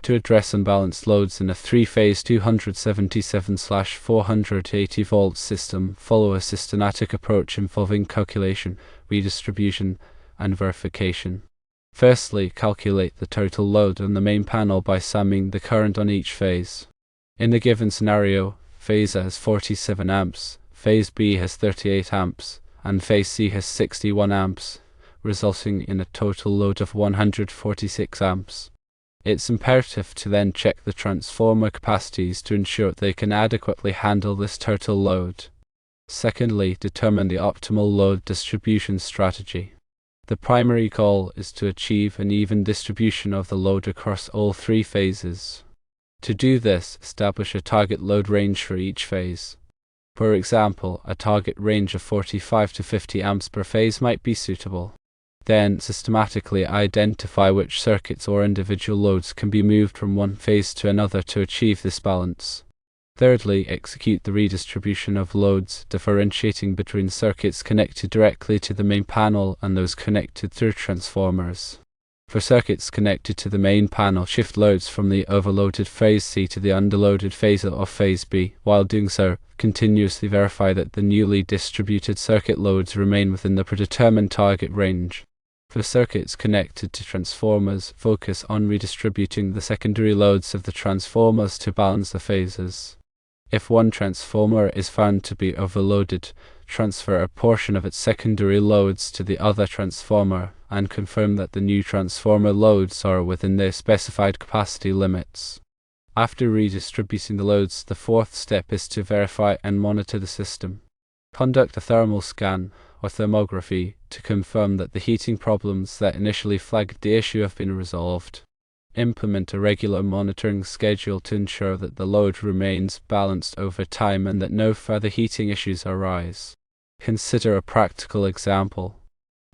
To address unbalanced loads in a three-phase 277/480 volt system, follow a systematic approach involving calculation, redistribution, and verification. Firstly, calculate the total load on the main panel by summing the current on each phase. In the given scenario, phase A has 47 amps, phase B has 38 amps, and phase C has 61 amps, resulting in a total load of 146 amps. It's imperative to then check the transformer capacities to ensure they can adequately handle this total load. Secondly, determine the optimal load distribution strategy. The primary goal is to achieve an even distribution of the load across all three phases. To do this, establish a target load range for each phase. For example, a target range of 45 to 50 amps per phase might be suitable. Then, systematically identify which circuits or individual loads can be moved from one phase to another to achieve this balance. Thirdly, execute the redistribution of loads, differentiating between circuits connected directly to the main panel and those connected through transformers. For circuits connected to the main panel, shift loads from the overloaded phase C to the underloaded phase of phase B. While doing so, continuously verify that the newly distributed circuit loads remain within the predetermined target range. For circuits connected to transformers, focus on redistributing the secondary loads of the transformers to balance the phases. If one transformer is found to be overloaded, transfer a portion of its secondary loads to the other transformer and confirm that the new transformer loads are within their specified capacity limits. After redistributing the loads, the fourth step is to verify and monitor the system. Conduct a thermal scan or thermography to confirm that the heating problems that initially flagged the issue have been resolved. Implement a regular monitoring schedule to ensure that the load remains balanced over time and that no further heating issues arise. Consider a practical example.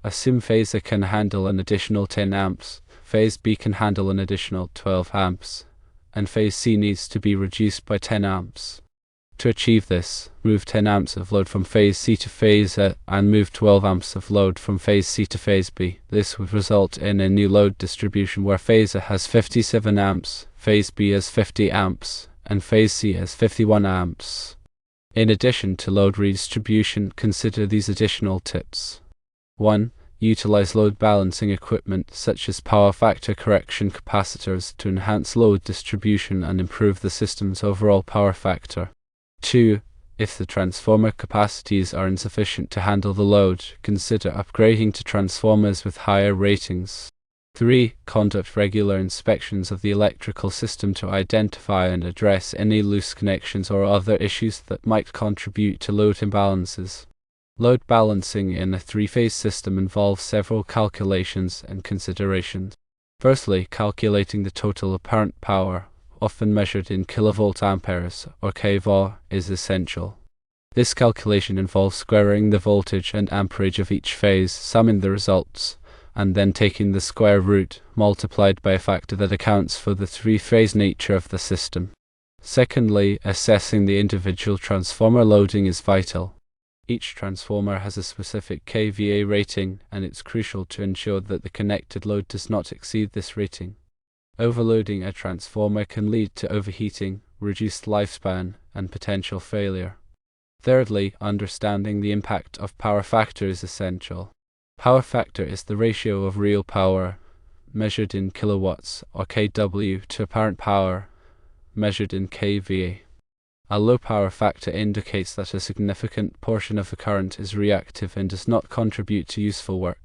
Assume phase A can handle an additional 10 amps, phase B can handle an additional 12 amps, and phase C needs to be reduced by 10 amps. To achieve this, move 10 amps of load from phase C to phase A and move 12 amps of load from phase C to phase B. This would result in a new load distribution where phase A has 57 amps, phase B has 50 amps, and phase C has 51 amps. In addition to load redistribution, consider these additional tips. 1. Utilize load balancing equipment such as power factor correction capacitors to enhance load distribution and improve the system's overall power factor. 2. If the transformer capacities are insufficient to handle the load, consider upgrading to transformers with higher ratings. 3. Conduct regular inspections of the electrical system to identify and address any loose connections or other issues that might contribute to load imbalances. Load balancing in a three-phase system involves several calculations and considerations. Firstly, calculating the total apparent power, often measured in kilovolt amperes or kVA, is essential. This calculation involves squaring the voltage and amperage of each phase, summing the results, and then taking the square root multiplied by a factor that accounts for the three-phase nature of the system. Secondly, assessing the individual transformer loading is vital. Each transformer has a specific kVA rating, and it's crucial to ensure that the connected load does not exceed this rating. Overloading a transformer can lead to overheating, reduced lifespan, and potential failure. Thirdly, understanding the impact of power factor is essential. Power factor is the ratio of real power, measured in kilowatts, or kW, to apparent power, measured in kVA. A low power factor indicates that a significant portion of the current is reactive and does not contribute to useful work.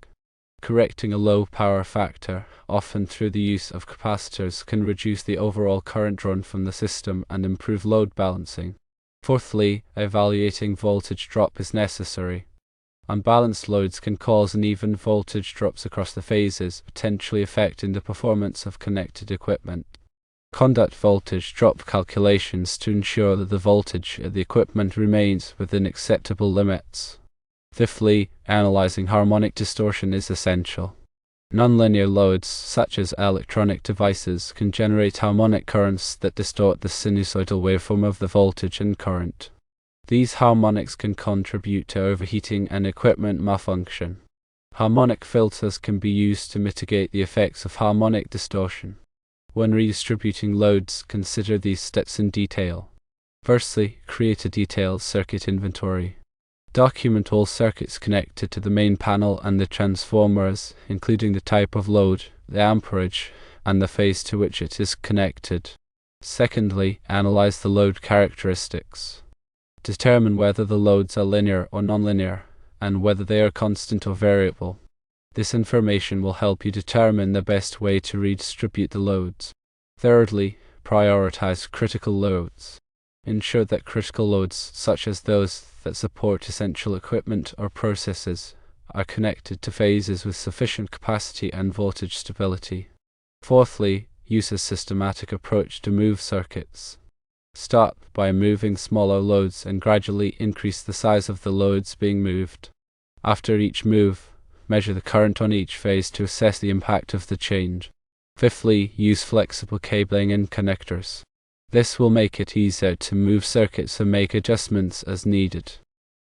Correcting a low power factor, often through the use of capacitors, can reduce the overall current drawn from the system and improve load balancing. Fourthly, evaluating voltage drop is necessary. Unbalanced loads can cause uneven voltage drops across the phases, potentially affecting the performance of connected equipment. Conduct voltage drop calculations to ensure that the voltage of the equipment remains within acceptable limits. Fifthly, analyzing harmonic distortion is essential. Nonlinear loads, such as electronic devices, can generate harmonic currents that distort the sinusoidal waveform of the voltage and current. These harmonics can contribute to overheating and equipment malfunction. Harmonic filters can be used to mitigate the effects of harmonic distortion. When redistributing loads, consider these steps in detail. Firstly, create a detailed circuit inventory. Document all circuits connected to the main panel and the transformers, including the type of load, the amperage, and the phase to which it is connected. Secondly, analyze the load characteristics. Determine whether the loads are linear or nonlinear, and whether they are constant or variable. This information will help you determine the best way to redistribute the loads. Thirdly, prioritize critical loads. Ensure that critical loads, such as those that support essential equipment or processes, are connected to phases with sufficient capacity and voltage stability. Fourthly, use a systematic approach to move circuits. Start by moving smaller loads and gradually increase the size of the loads being moved. After each move, measure the current on each phase to assess the impact of the change. Fifthly, use flexible cabling and connectors. This will make it easier to move circuits and make adjustments as needed.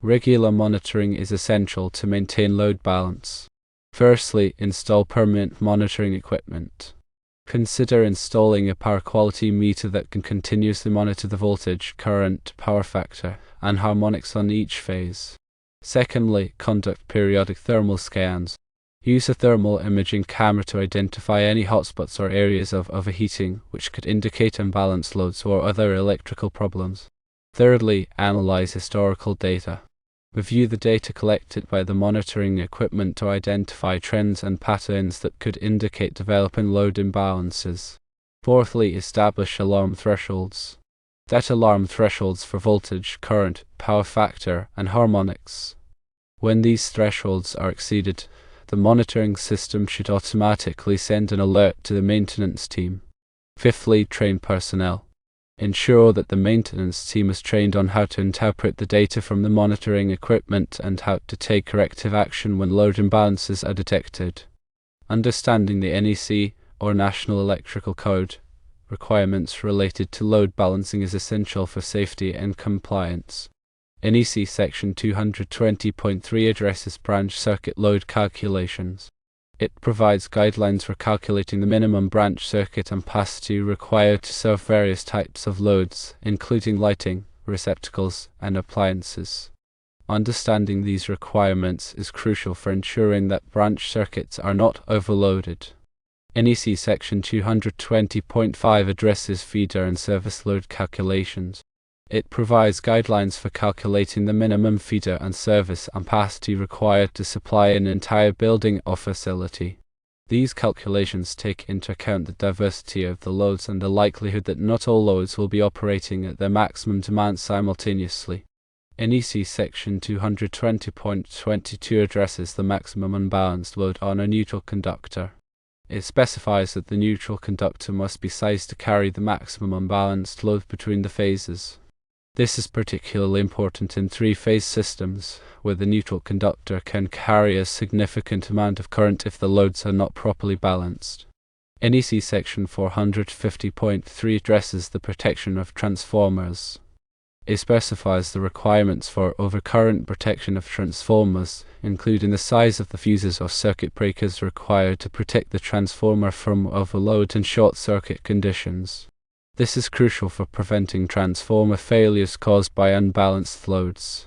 Regular monitoring is essential to maintain load balance. Firstly, install permanent monitoring equipment. Consider installing a power quality meter that can continuously monitor the voltage, current, power factor, and harmonics on each phase. Secondly, conduct periodic thermal scans. Use a thermal imaging camera to identify any hotspots or areas of overheating which could indicate unbalanced loads or other electrical problems. Thirdly, analyze historical data. Review the data collected by the monitoring equipment to identify trends and patterns that could indicate developing load imbalances. Fourthly, establish alarm thresholds. Set alarm thresholds for voltage, current, power factor, and harmonics. When these thresholds are exceeded, the monitoring system should automatically send an alert to the maintenance team. Fifthly, train personnel. Ensure that the maintenance team is trained on how to interpret the data from the monitoring equipment and how to take corrective action when load imbalances are detected. Understanding the NEC, or National Electrical Code, requirements related to load balancing is essential for safety and compliance. NEC Section 220.3 addresses branch circuit load calculations. It provides guidelines for calculating the minimum branch circuit ampacity required to serve various types of loads, including lighting, receptacles, and appliances. Understanding these requirements is crucial for ensuring that branch circuits are not overloaded. NEC Section 220.5 addresses feeder and service load calculations. It provides guidelines for calculating the minimum feeder and service ampacity required to supply an entire building or facility. These calculations take into account the diversity of the loads and the likelihood that not all loads will be operating at their maximum demand simultaneously. NEC Section 220.22 addresses the maximum unbalanced load on a neutral conductor. It specifies that the neutral conductor must be sized to carry the maximum unbalanced load between the phases. This is particularly important in three-phase systems, where the neutral conductor can carry a significant amount of current if the loads are not properly balanced. NEC Section 450.3 addresses the protection of transformers. It specifies the requirements for overcurrent protection of transformers, including the size of the fuses or circuit breakers required to protect the transformer from overload and short-circuit conditions. This is crucial for preventing transformer failures caused by unbalanced loads.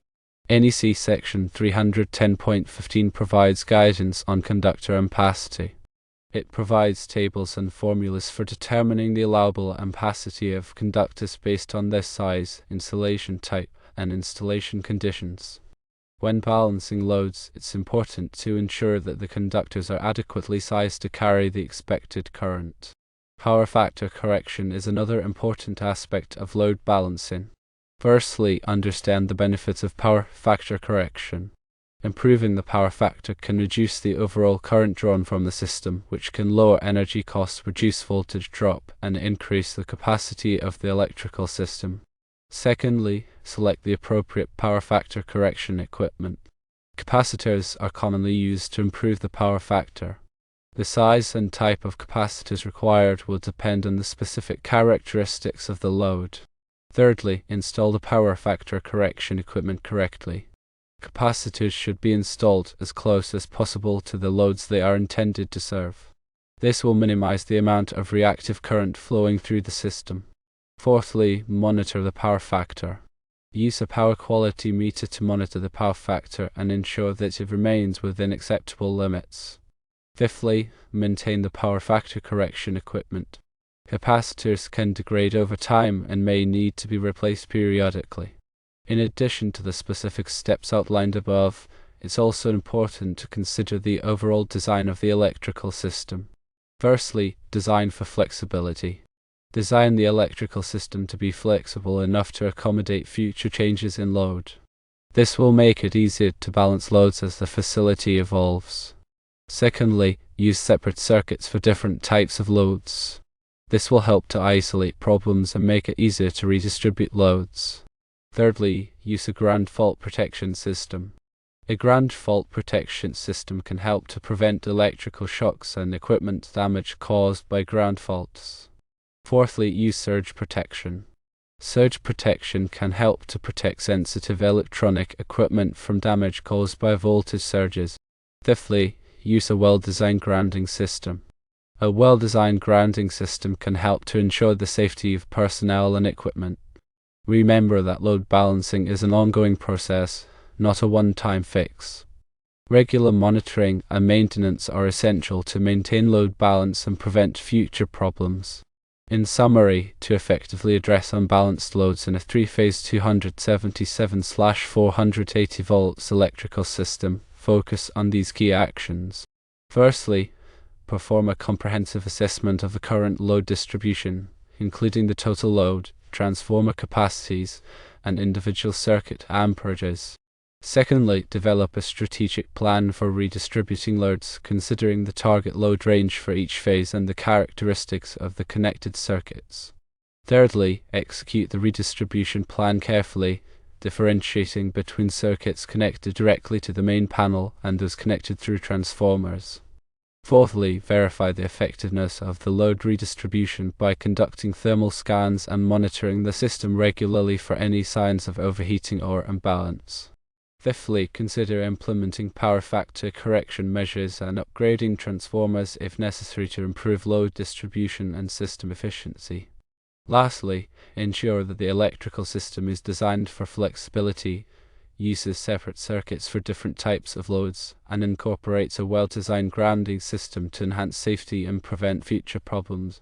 NEC Section 310.15 provides guidance on conductor ampacity. It provides tables and formulas for determining the allowable ampacity of conductors based on their size, insulation type, and installation conditions. When balancing loads, it's important to ensure that the conductors are adequately sized to carry the expected current. Power factor correction is another important aspect of load balancing. Firstly, understand the benefits of power factor correction. Improving the power factor can reduce the overall current drawn from the system, which can lower energy costs, reduce voltage drop, and increase the capacity of the electrical system. Secondly, select the appropriate power factor correction equipment. Capacitors are commonly used to improve the power factor. The size and type of capacitors required will depend on the specific characteristics of the load. Thirdly, install the power factor correction equipment correctly. Capacitors should be installed as close as possible to the loads they are intended to serve. This will minimize the amount of reactive current flowing through the system. Fourthly, monitor the power factor. Use a power quality meter to monitor the power factor and ensure that it remains within acceptable limits. Fifthly, maintain the power factor correction equipment. Capacitors can degrade over time and may need to be replaced periodically. In addition to the specific steps outlined above, it's also important to consider the overall design of the electrical system. Firstly, design for flexibility. Design the electrical system to be flexible enough to accommodate future changes in load. This will make it easier to balance loads as the facility evolves. Secondly, use separate circuits for different types of loads. This will help to isolate problems and make it easier to redistribute loads. Thirdly, use a ground fault protection system. A ground fault protection system can help to prevent electrical shocks and equipment damage caused by ground faults. Fourthly, use surge protection. Surge protection can help to protect sensitive electronic equipment from damage caused by voltage surges. Fifthly, use a well-designed grounding system. A well-designed grounding system can help to ensure the safety of personnel and equipment. Remember that load balancing is an ongoing process, not a one-time fix. Regular monitoring and maintenance are essential to maintain load balance and prevent future problems. In summary, to effectively address unbalanced loads in a three-phase 277/480 volts electrical system, focus on these key actions. Firstly, perform a comprehensive assessment of the current load distribution, including the total load, transformer capacities, and individual circuit amperages. Secondly, develop a strategic plan for redistributing loads, considering the target load range for each phase and the characteristics of the connected circuits. Thirdly, execute the redistribution plan carefully, differentiating between circuits connected directly to the main panel and those connected through transformers. Fourthly, verify the effectiveness of the load redistribution by conducting thermal scans and monitoring the system regularly for any signs of overheating or imbalance. Fifthly, consider implementing power factor correction measures and upgrading transformers if necessary to improve load distribution and system efficiency. Lastly, ensure that the electrical system is designed for flexibility, uses separate circuits for different types of loads, and incorporates a well-designed grounding system to enhance safety and prevent future problems.